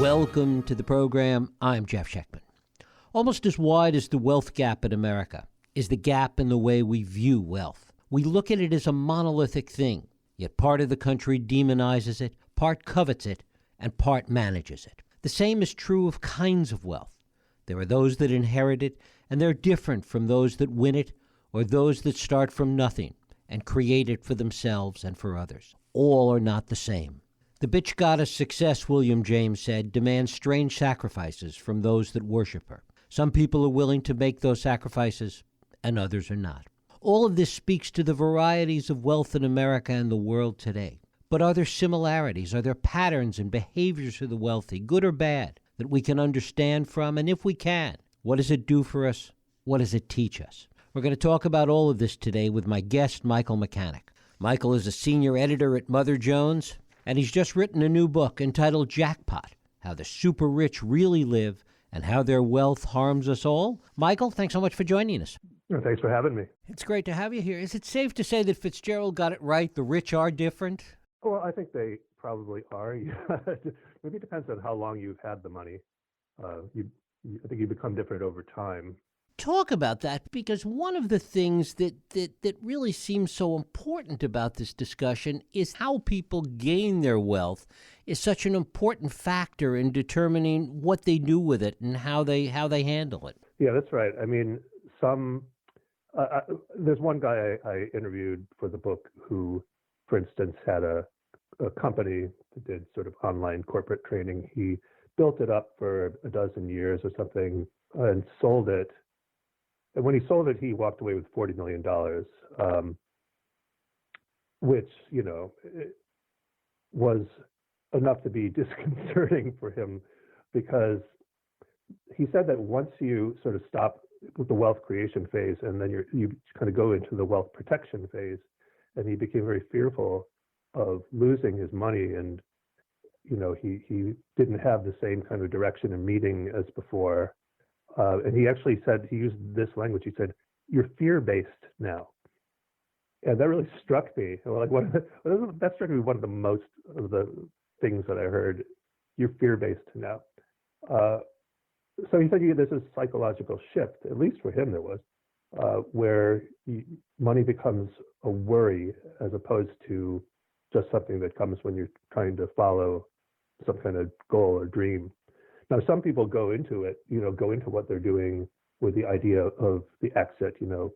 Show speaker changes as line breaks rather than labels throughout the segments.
Welcome to the program. I'm Jeff Schechtman. Almost as wide as the wealth gap in America is the gap in the way we view wealth. We look at it as a monolithic thing, yet part of the country demonizes it, part covets it, and part manages it. The same is true of kinds of wealth. There are those that inherit it, and they're different from those that win it or those that start from nothing and create it for themselves and for others. All are not the same. The bitch goddess success, William James said, demands strange sacrifices from those that worship her. Some people are willing to make those sacrifices, and others are not. All of this speaks to the varieties of wealth in America and the world today. But are there similarities? Are there patterns and behaviors of the wealthy, good or bad, that we can understand from? And if we can, what does it do for us? What does it teach us? We're going to talk about all of this today with my guest, Michael Mechanic. Michael is a senior editor at Mother Jones, and he's just written a new book entitled Jackpot, How the Super Rich Really Live and How Their Wealth Harms Us All. Michael, thanks so much for joining us.
Well, thanks for having me.
It's great to have you here. Is it safe to say that Fitzgerald got it right? The rich are different?
Well, I think they probably are. Maybe it depends on how long you've had the money. I think you become different over time.
Talk about that, because one of the things that really seems so important about this discussion is how people gain their wealth is such an important factor in determining what they do with it and how they handle it.
Yeah, that's right. I mean, there's one guy I interviewed for the book who, for instance, had a company that did sort of online corporate training. He built it up for a dozen years or something and sold it. And when he sold it, he walked away with $40 million, which, was enough to be disconcerting for him, because he said that once you sort of stop with the wealth creation phase and then you kind of go into the wealth protection phase, and he became very fearful of losing his money. And, he didn't have the same kind of direction and meaning as before. And he actually said, he used this language, he said, "You're fear-based now." And that really struck me. That struck me one of the most of the things that I heard. You're fear-based now. So he said there's a psychological shift, at least for him there was, where money becomes a worry as opposed to just something that comes when you're trying to follow some kind of goal or dream. Now, some people go into it, go into what they're doing with the idea of the exit, a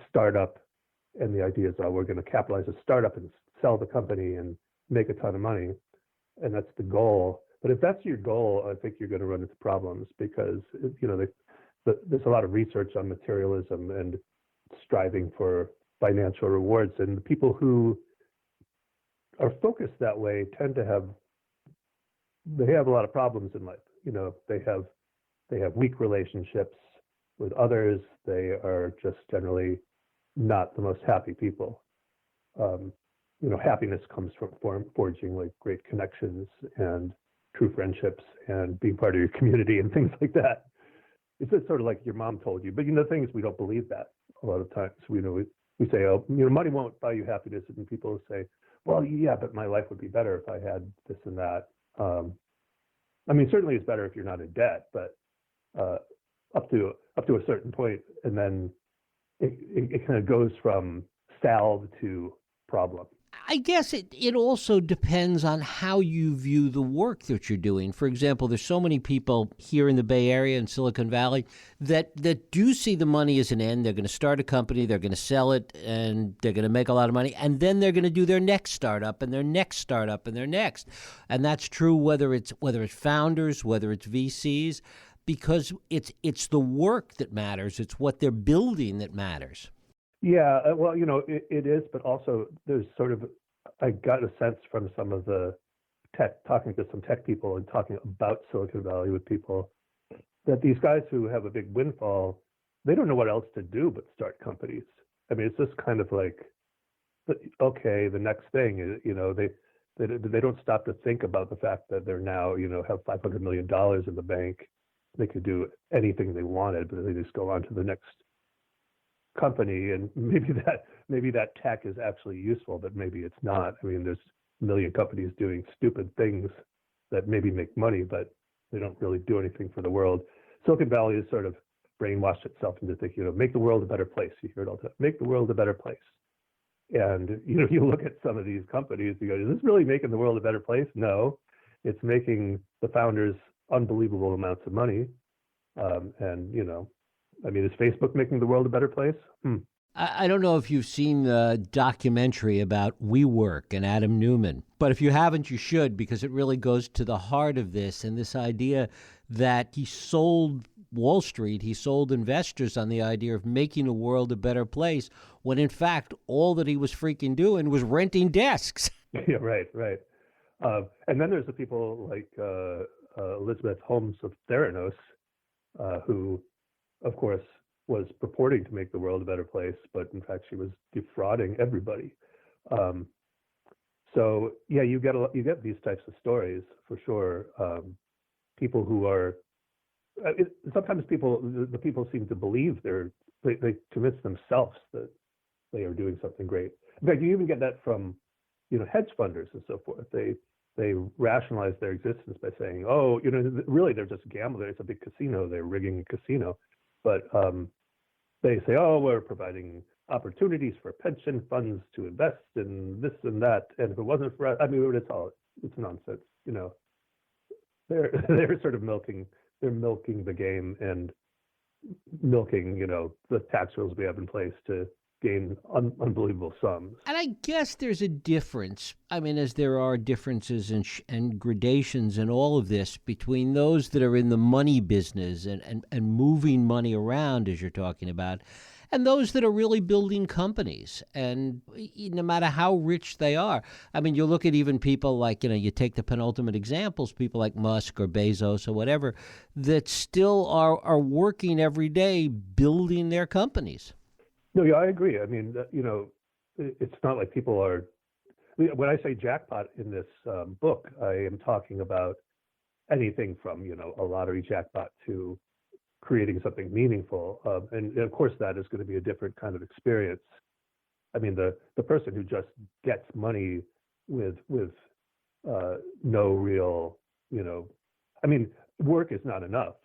startup, and the idea is, we're going to capitalize a startup and sell the company and make a ton of money, and that's the goal. But if that's your goal, I think you're going to run into problems, because there's a lot of research on materialism and striving for financial rewards, and the people who are focused that way tend to have a lot of problems in life. They have weak relationships with others. They are just generally not the most happy people. Happiness comes from forging like great connections and true friendships and being part of your community and things like that. It's just sort of like your mom told you. But the thing is, we don't believe that a lot of times. We say, money won't buy you happiness, and people say, well, yeah, but my life would be better if I had this and that. Certainly it's better if you're not in debt, but up to a certain point, and then it kind of goes from salve to problem.
I guess it also depends on how you view the work that you're doing. For example, there's so many people here in the Bay Area and Silicon Valley that do see the money as an end. They're going to start a company, they're going to sell it, and they're going to make a lot of money, and then they're going to do their next startup and their next startup and their next. And that's true whether it's founders, whether it's VCs, because it's the work that matters. It's what they're building that matters.
Yeah, well, it is, but also there's sort of, I got a sense from some of the talking to some tech people and talking about Silicon Valley with people, that these guys who have a big windfall, they don't know what else to do but start companies. It's just kind of like, okay, the next thing is, they don't stop to think about the fact that they're now, have $500 million in the bank. They could do anything they wanted, but they just go on to the next company, and maybe that tech is actually useful, but maybe it's not. There's a million companies doing stupid things that maybe make money, but they don't really do anything for the world. Silicon Valley has sort of brainwashed itself into thinking, make the world a better place. You hear it all the time, make the world a better place. And, you look at some of these companies, you go, is this really making the world a better place? No, it's making the founders unbelievable amounts of money. Is Facebook making the world a better place?
I don't know if you've seen the documentary about WeWork and Adam Newman, but if you haven't, you should, because it really goes to the heart of this and this idea that he sold Wall Street, he sold investors on the idea of making the world a better place, when in fact, all that he was freaking doing was renting desks.
Yeah, right. And then there's the people like Elizabeth Holmes of Theranos, who, of course, was purporting to make the world a better place, but in fact she was defrauding everybody. So yeah, you get these types of stories for sure. People who are sometimes the people seem to believe they convince themselves that they are doing something great. In fact, you even get that from hedge funders and so forth. They rationalize their existence by saying, oh, really they're just gambling. It's a big casino. They're rigging a casino. But they say, oh, we're providing opportunities for pension funds to invest in this and that. And if it wasn't for us, it's nonsense. They're sort of milking the game and milking, the tax rules we have in place to gain unbelievable sums.
And I guess there's a difference, as there are differences and gradations in all of this between those that are in the money business and moving money around, as you're talking about, and those that are really building companies. And no matter how rich they are, you look at even people like, you take the penultimate examples, people like Musk or Bezos or whatever, that still are working every day building their companies.
No, yeah, I agree. It's not like people are. When I say jackpot in this book, I am talking about anything from a lottery jackpot to creating something meaningful, and of course that is going to be a different kind of experience. The person who just gets money with no real, work is not enough,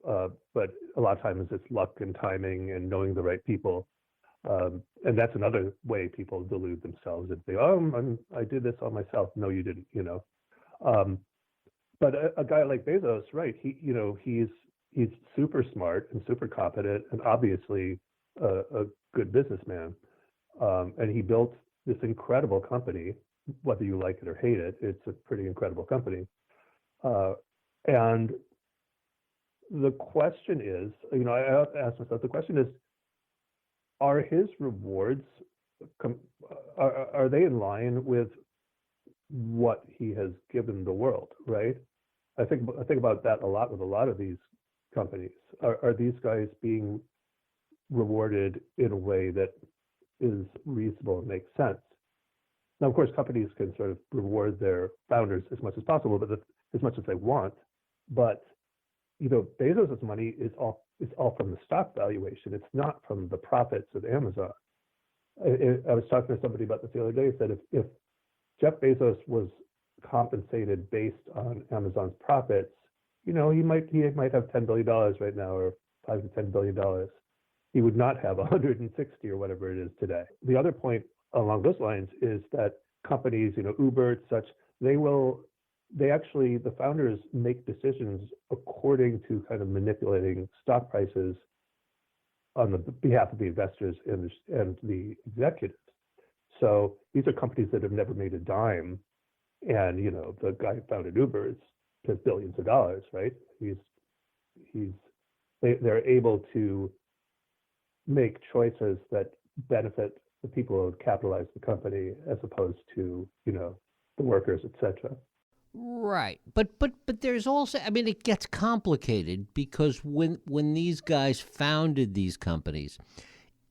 but a lot of times it's luck and timing and knowing the right people. And that's another way people delude themselves and say, "Oh, I did this all myself." No, you didn't. But a guy like Bezos, right? He's super smart and super competent, and obviously a good businessman. And he built this incredible company. Whether you like it or hate it, it's a pretty incredible company. And the question is, I ask myself, the question is, are his rewards, are they in line with what he has given the world, right? I think about that a lot with a lot of these companies. Are these guys being rewarded in a way that is reasonable and makes sense? Now, of course, companies can sort of reward their founders as much as possible, but as much as they want. But Bezos' money is all from the stock valuation. It's not from the profits of Amazon. I was talking to somebody about this the other day. He said if Jeff Bezos was compensated based on Amazon's profits, he might have $10 billion right now, or $5 to $10 billion. He would not have 160 or whatever it is today. The other point along those lines is that companies, Uber, such, the founders make decisions according to kind of manipulating stock prices on the behalf of the investors and the executives. So these are companies that have never made a dime, and the guy who founded Uber has billions of dollars, right? They're able to make choices that benefit the people who have capitalized the company as opposed to the workers, etc.
Right. But there's also, it gets complicated because when these guys founded these companies,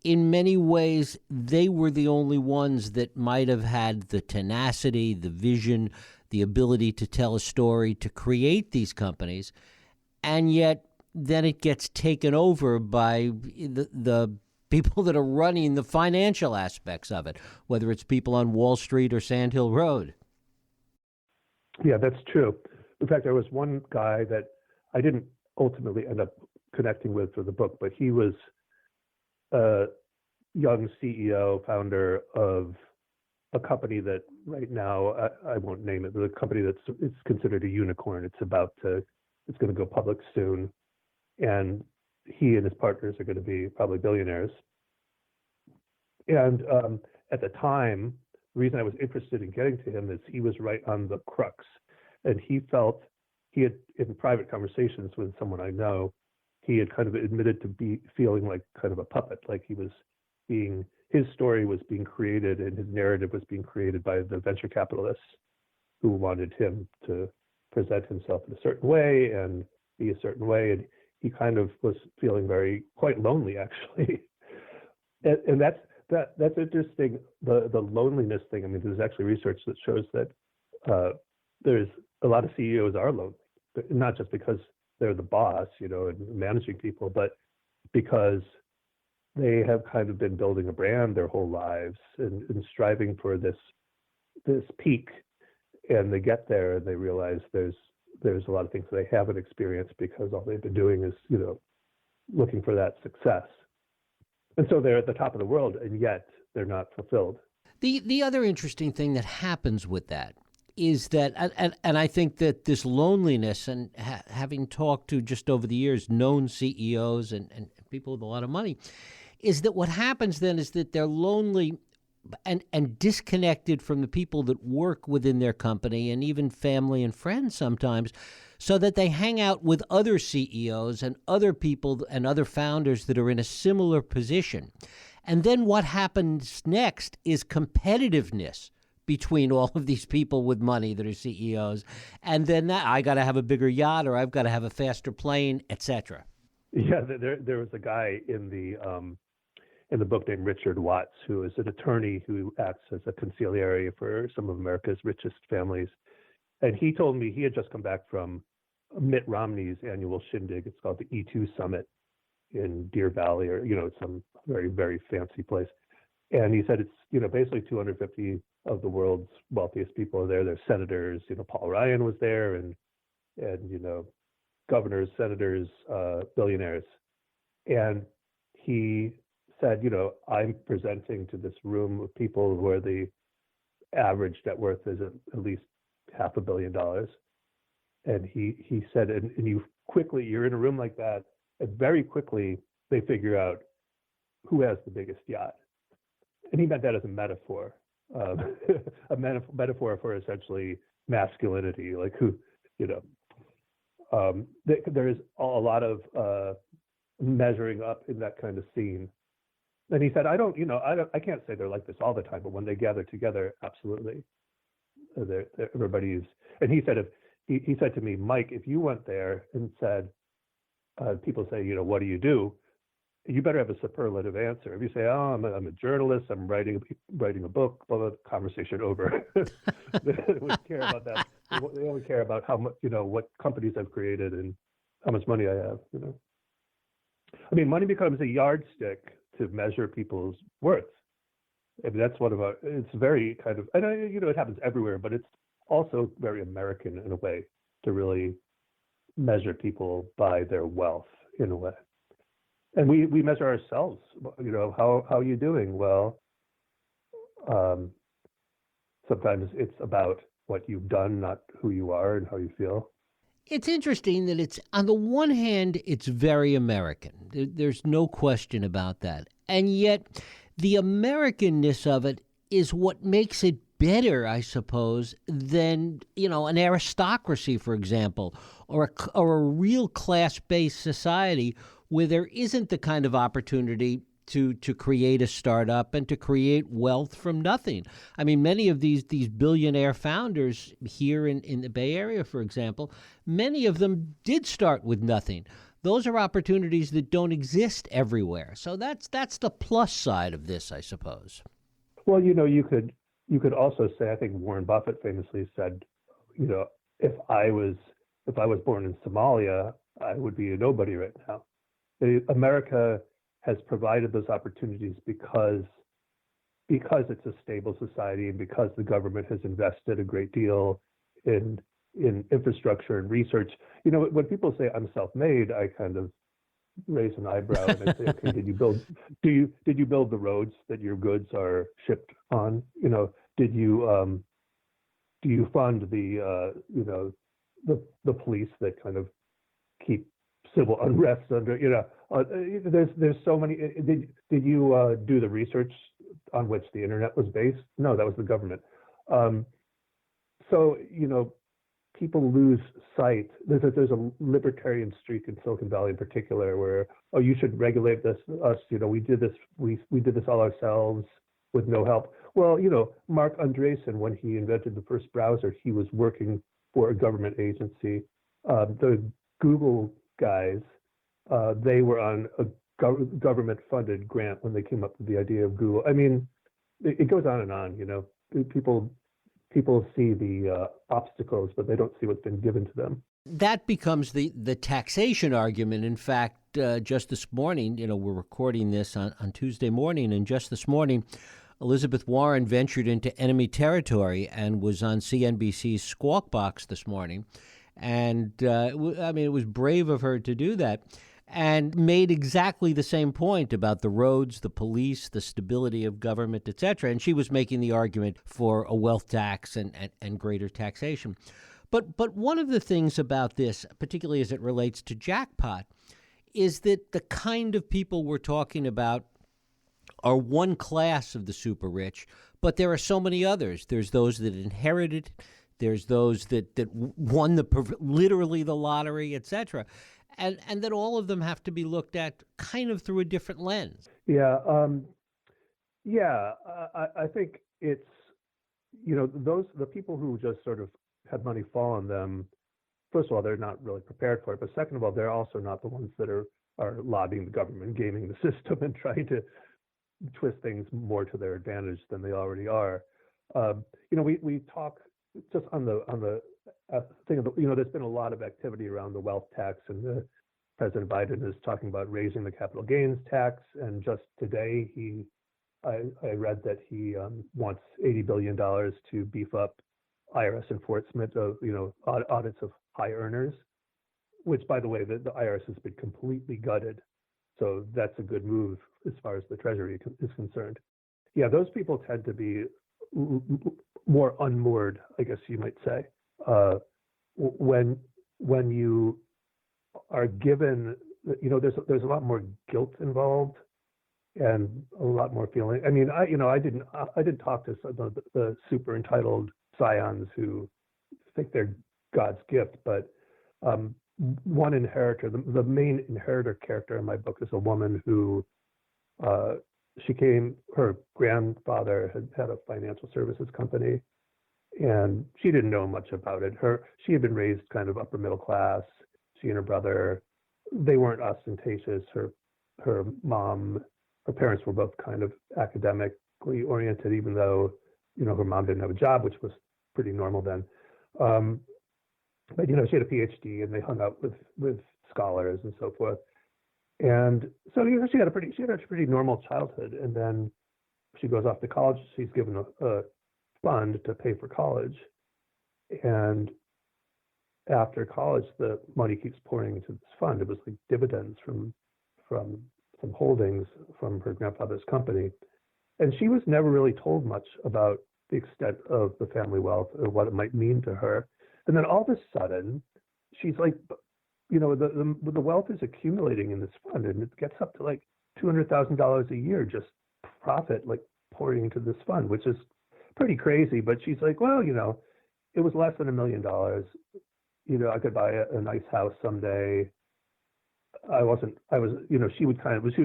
in many ways, they were the only ones that might have had the tenacity, the vision, the ability to tell a story, to create these companies. And yet then it gets taken over by the people that are running the financial aspects of it, whether it's people on Wall Street or Sand Hill Road.
Yeah, that's true. In fact, there was one guy that I didn't ultimately end up connecting with for the book, but he was a young CEO, founder of a company that right now, I won't name it, but a company it's considered a unicorn. It's going to go public soon. And he and his partners are going to be probably billionaires. And at the time, the reason I was interested in getting to him is he was right on the crux. And he had, in private conversations with someone I know, he had kind of admitted to be feeling like kind of a puppet, like his story was being created and his narrative was being created by the venture capitalists who wanted him to present himself in a certain way and be a certain way. And he kind of was feeling quite lonely, actually. And that's interesting. The loneliness thing. I mean, there's actually research that shows that there's a lot of CEOs are lonely, not just because they're the boss, and managing people, but because they have kind of been building a brand their whole lives and striving for this peak, and they get there and they realize there's a lot of things they haven't experienced because all they've been doing is looking for that success, and so they're at the top of the world and yet they're not fulfilled.
The other interesting thing that happens with that is that, and I think that this loneliness, and having talked to just over the years known CEOs and people with a lot of money, is that what happens then is that they're lonely and disconnected from the people that work within their company and even family and friends sometimes, so that they hang out with other CEOs and other people and other founders that are in a similar position. And then what happens next is competitiveness between all of these people with money that are CEOs. And then I got to have a bigger yacht, or I've got to have a faster plane, etc.
Yeah, there was a guy in the book named Richard Watts, who is an attorney who acts as a consigliere for some of America's richest families. And he told me he had just come back from Mitt Romney's annual shindig. It's called the E2 Summit in Deer Valley, or, it's some very, very fancy place. And he said it's, basically 250 of the world's wealthiest people are there. There's senators, Paul Ryan was there, and governors, senators, billionaires. And he said, I'm presenting to this room of people where the average net worth is at least $500 million. And he said, and you're in a room like that, and very quickly they figure out who has the biggest yacht. And he meant that as a metaphor, metaphor for essentially masculinity, like who, there is a lot of measuring up in that kind of scene. And he said, I can't say they're like this all the time, but when they gather together, absolutely, everybody's. And he said, he said to me, Mike, if you went there and said, people say, what do you do? You better have a superlative answer. If you say, oh, I'm a journalist, I'm writing a book, blah, blah, conversation over. They wouldn't care about that. They only care about how much, what companies I've created and how much money I have. I mean, money becomes a yardstick to measure people's worth. I mean, that's one of our. It's very kind of, and it happens everywhere, but it's also very American in a way to really measure people by their wealth in a way. And we measure ourselves, how are you doing? Well, sometimes it's about what you've done, not who you are and how you feel.
It's interesting that it's, on the one hand, it's very American. There's no question about that. And yet the Americanness of it is what makes it better, I suppose, than, an aristocracy, for example, or a real class-based society where there isn't the kind of opportunity to create a startup and to create wealth from nothing. I mean, many of these billionaire founders here in the Bay Area, for example, many of them did start with nothing. Those are opportunities that don't exist everywhere. So that's the plus side of this, I suppose.
Well, you could also say, I think Warren Buffett famously said, if I was born in Somalia, I would be a nobody right now. America has provided those opportunities because it's a stable society and because the government has invested a great deal in in infrastructure and research. You know, when people say I'm self-made, I kind of raise an eyebrow and I say, okay, did you build the roads that your goods are shipped on? You know, do you fund the the police that kind of keep civil unrest under, there's so many. Did you do the research on which the internet was based? No, that was the government. So, people lose sight. There's a libertarian streak in Silicon Valley in particular where, oh, you should regulate us. We did this. We did this all ourselves with no help. Well, Mark Andreessen, when he invented the first browser, he was working for a government agency. The Google guys, they were on a government-funded grant when they came up with the idea of Google. I mean, it goes on and on. People see the obstacles, but they don't see what's been given to them.
That becomes the taxation argument. In fact, just this morning, we're recording this on Tuesday morning, and just this morning, Elizabeth Warren ventured into enemy territory and was on CNBC's Squawk Box this morning. And, it was brave of her to do that, and made exactly the same point about the roads, the police, the stability of government, et cetera. And she was making the argument for a wealth tax and greater taxation. But one of the things about this, particularly as it relates to jackpot, is that the kind of people we're talking about are one class of the super rich, but there are so many others. There's those that inherited, there's those that won literally the lottery, et cetera. And that all of them have to be looked at kind of through a different lens.
Yeah. I think it's, the people who just sort of had money fall on them, first of all, they're not really prepared for it. But second of all, they're also not the ones that are lobbying the government, gaming the system, and trying to twist things more to their advantage than they already are. We talk just on the thing of there's been a lot of activity around the wealth tax, and President Biden is talking about raising the capital gains tax. And just today, I read that he wants $80 billion to beef up IRS enforcement of audits of high earners, which, by the way, the IRS has been completely gutted. So that's a good move as far as the Treasury is concerned. Yeah, those people tend to be more unmoored, I guess you might say. When you are given, there's a lot more guilt involved and a lot more feeling. I mean, I didn't talk to some of the super entitled scions who think they're God's gift, but one inheritor, the main inheritor character in my book is a woman who her grandfather had a financial services company, and she didn't know much about it. She had been raised kind of upper middle class. She and her brother, they weren't ostentatious. Her parents were both kind of academically oriented, even though, her mom didn't have a job, which was pretty normal then. But, she had a PhD, and they hung out with scholars and so forth. And so, she had a pretty normal childhood. And then she goes off to college. She's given a fund to pay for college. And after college, the money keeps pouring into this fund. It was like dividends from some holdings from her grandfather's company. And she was never really told much about the extent of the family wealth or what it might mean to her. And then all of a sudden, she's like, the wealth is accumulating in this fund, and it gets up to like $200,000 a year just profit, like pouring into this fund, which is pretty crazy. But she's like, well, it was less than $1 million. I could buy a nice house someday. She was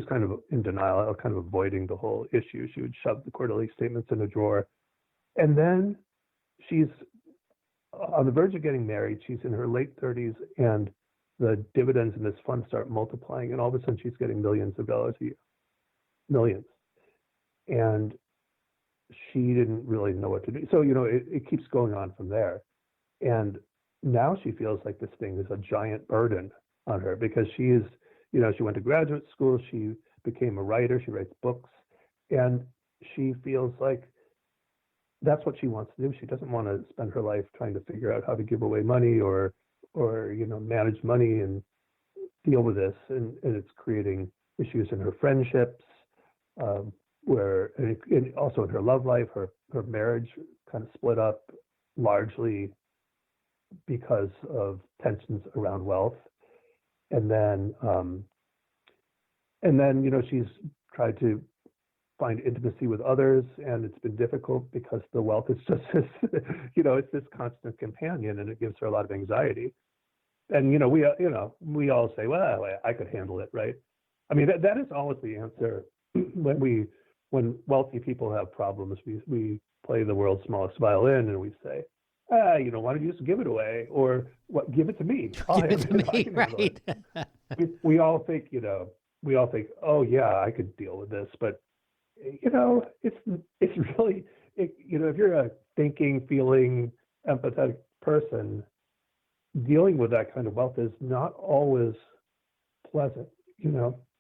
kind of in denial, kind of avoiding the whole issue. She would shove the quarterly statements in a drawer. And then she's on the verge of getting married. She's in her late 30s, and the dividends in this fund start multiplying. And all of a sudden, she's getting millions of dollars a year. Millions. And she didn't really know what to do. So, it keeps going on from there. And now she feels like this thing is a giant burden on her because she is, she went to graduate school, she became a writer, she writes books, and she feels like that's what she wants to do. She doesn't want to spend her life trying to figure out how to give away money or manage money and deal with this. And it's creating issues in her friendships, and also in her love life. Her marriage kind of split up largely because of tensions around wealth. And then she's tried to find intimacy with others, and it's been difficult because the wealth is just this, it's this constant companion, and it gives her a lot of anxiety. And we all say, well, I could handle it, right? I mean, that is always the answer when wealthy people have problems. We play the world's smallest violin, and we say, why don't you just give it away, or what? Give it to me.
Give it to me, right?
We all think, oh yeah, I could deal with this, but it's really, if you're a thinking, feeling, empathetic person, dealing with that kind of wealth is not always pleasant.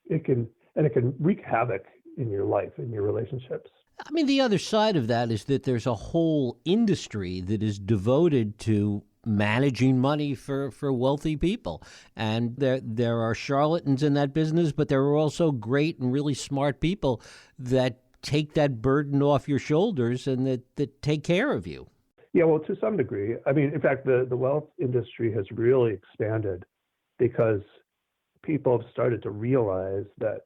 It can wreak havoc in your life, in your relationships.
I mean, the other side of that is that there's a whole industry that is devoted to managing money for wealthy people. And there are charlatans in that business, but there are also great and really smart people that take that burden off your shoulders and that take care of you.
Yeah, well, to some degree. I mean, in fact, the wealth industry has really expanded because people have started to realize that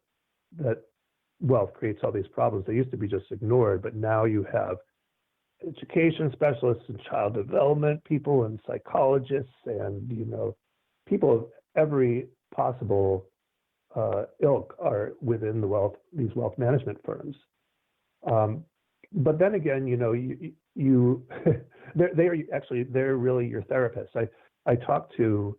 wealth creates all these problems. They used to be just ignored, but now you have education specialists and child development people and psychologists and people of every possible ilk are within these wealth management firms. But then again, you they're really your therapists. I talk to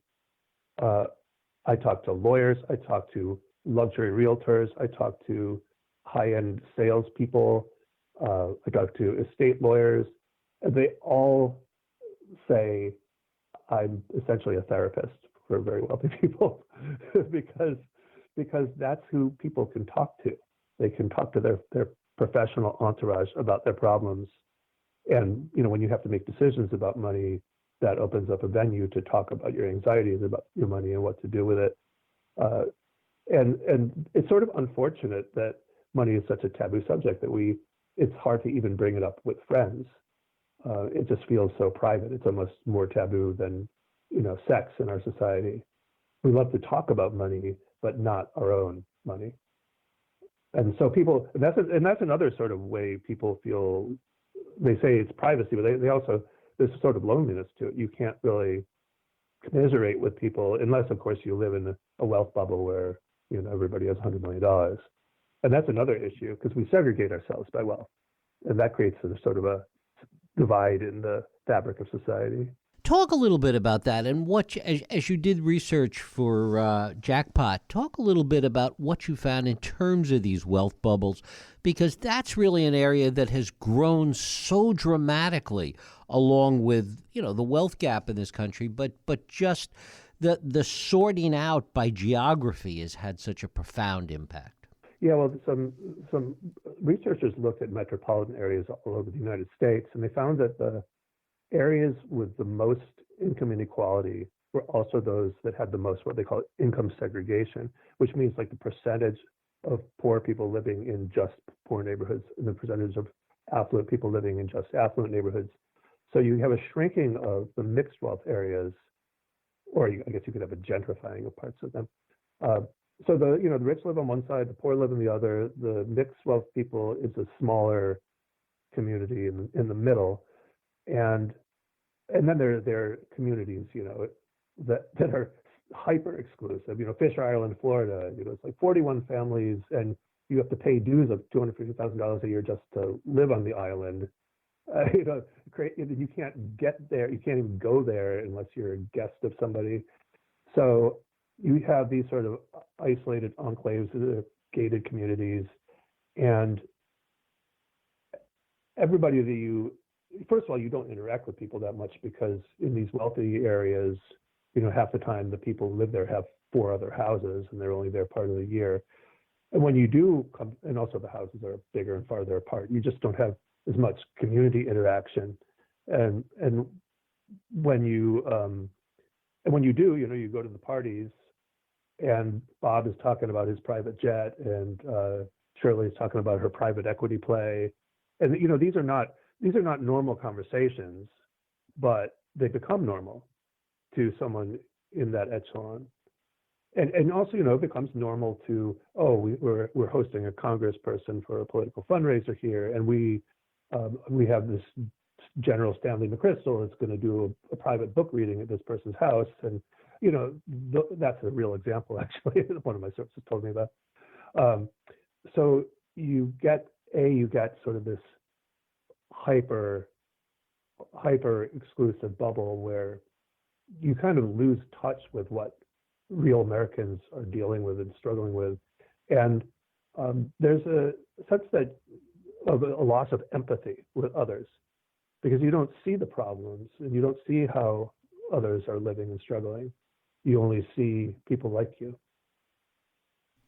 lawyers, I talk to luxury realtors, I talk to high-end salespeople, I talk to estate lawyers, and they all say I'm essentially a therapist for very wealthy people because that's who people can talk to. They can talk to their professional entourage about their problems. And when you have to make decisions about money, that opens up a venue to talk about your anxieties about your money and what to do with it. And it's sort of unfortunate that money is such a taboo subject that it's hard to even bring it up with friends. It just feels so private. It's almost more taboo than, sex in our society. We love to talk about money, but not our own money. And so that's another sort of way people feel. They say it's privacy, but they also, there's a sort of loneliness to it. You can't really commiserate with people unless, of course, you live in a wealth bubble where, everybody has $100 million. And that's another issue because we segregate ourselves by wealth. And that creates a sort of a divide in the fabric of society.
Talk a little bit about that, and as you did research for Jackpot, talk a little bit about what you found in terms of these wealth bubbles, because that's really an area that has grown so dramatically along with, the wealth gap in this country, but just the sorting out by geography has had such a profound impact.
Yeah, well, some researchers looked at metropolitan areas all over the United States, and they found that the areas with the most income inequality were also those that had the most what they call income segregation, which means like the percentage of poor people living in just poor neighborhoods and the percentage of affluent people living in just affluent neighborhoods. So you have a shrinking of the mixed wealth areas, or I guess you could have a gentrifying of parts of them. So the rich live on one side, the poor live on the other. The mixed wealth people is a smaller community in the middle. And then there are communities, that are hyper exclusive. Fisher Island, Florida, it's like 41 families, and you have to pay dues of $250,000 a year just to live on the island. You can't get there. You can't even go there unless you're a guest of somebody. So you have these sort of isolated enclaves, gated communities, and everybody first of all, you don't interact with people that much because in these wealthy areas, half the time the people who live there have 4 other houses and they're only there part of the year. And when you do come, and also the houses are bigger and farther apart, you just don't have as much community interaction. And when you do, you go to the parties, and Bob is talking about his private jet, and Shirley is talking about her private equity play, and these are not normal conversations, but they become normal to someone in that echelon. And also, it becomes normal to, we're hosting a congressperson for a political fundraiser here, and we have this General Stanley McChrystal is going to do a private book reading at this person's house, and that's a real example, actually. One of my sources told me about. So you get sort of this hyper exclusive bubble where you kind of lose touch with what real Americans are dealing with and struggling with, and there's a sense of a loss of empathy with others, because you don't see the problems and you don't see how others are living and struggling. You only see people like you.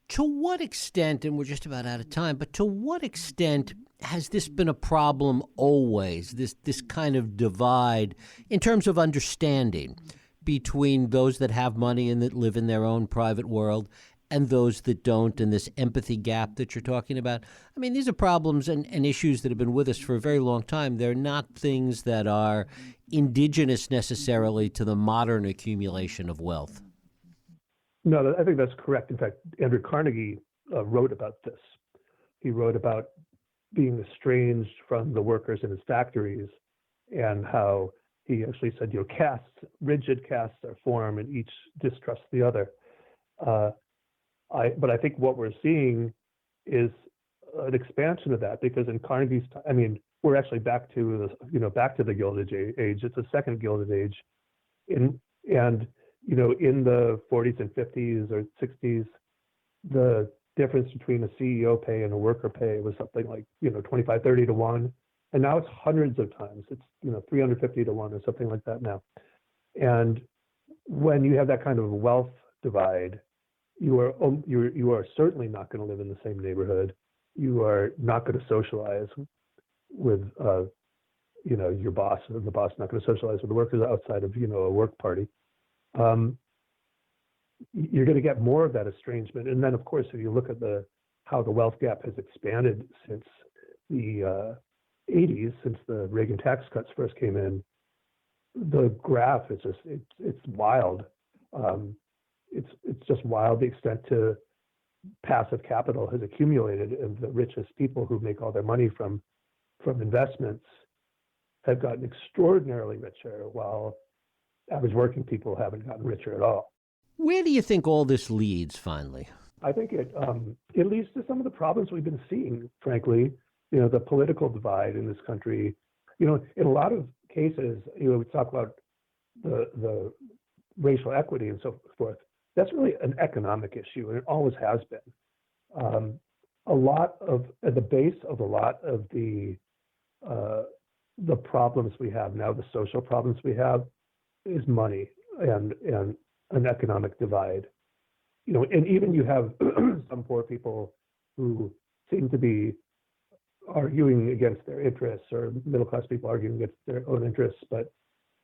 To what extent, and we're just about out of time, but to what extent has this been a problem always, this kind of divide in terms of understanding between those that have money and that live in their own private world and those that don't, and this empathy gap that you're talking about? I mean, these are problems and issues that have been with us for a very long time. They're not things that are indigenous necessarily to the modern accumulation of wealth.
No, I think that's correct. In fact, Andrew Carnegie wrote about this. He wrote about being estranged from the workers in his factories, and how he actually said, rigid castes are formed and each distrusts the other. But I think what we're seeing is an expansion of that, because in Carnegie's time, we're actually back to the Gilded Age. It's a second Gilded Age, in the 40s and 50s or 60s, the difference between a CEO pay and a worker pay was something like 25-30 to 1, and now it's hundreds of times. It's 350 to 1 or something like that now. And when you have that kind of wealth divide, you are certainly not going to live in the same neighborhood. You are not going to socialize with your boss, and the boss is not going to socialize with the workers outside of a work party. You're going to get more of that estrangement. And then, of course, if you look at how the wealth gap has expanded since the 80s, since the Reagan tax cuts first came in, the graph is it's wild. It's just wild, the extent to passive capital has accumulated, and the richest people who make all their money from investments have gotten extraordinarily richer, while average working people haven't gotten richer at all.
Where do you think all this leads finally?
I think it leads to some of the problems we've been seeing, frankly. The political divide in this country. In a lot of cases, we talk about the racial equity and so forth. That's really an economic issue, and it always has been. At the base of a lot of the problems we have now, the social problems we have, is money and an economic divide. And even you have some poor people who seem to be arguing against their interests, or middle class people arguing against their own interests, but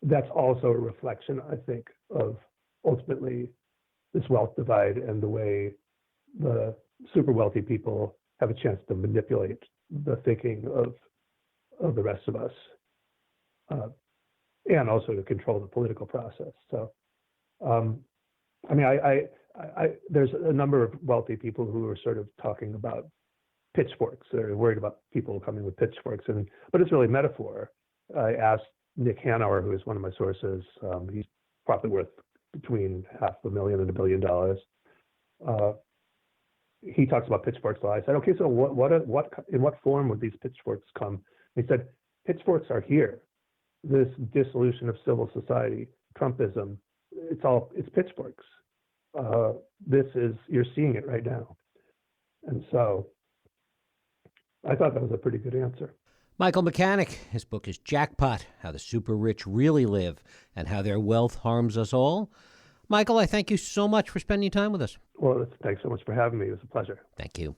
that's also a reflection, I think, of ultimately this wealth divide and the way the super wealthy people have a chance to manipulate the thinking of the rest of us, and also to control the political process. So, there's a number of wealthy people who are sort of talking about pitchforks. They're worried about people coming with pitchforks, but it's really metaphor. I asked Nick Hanauer, who is one of my sources, he's probably worth between $500,000 and $1 billion. He talks about pitchforks a lot. I said, okay, so in what form would these pitchforks come? He said, pitchforks are here. This dissolution of civil society, Trumpism, it's pitchforks. You're seeing it right now. And so I thought that was a pretty good answer.
Michael Mechanic, his book is Jackpot, How the Super Rich Really Live and How Their Wealth Harms Us All. Michael, I thank you so much for spending time with us.
Well, thanks so much for having me. It was a pleasure.
Thank you.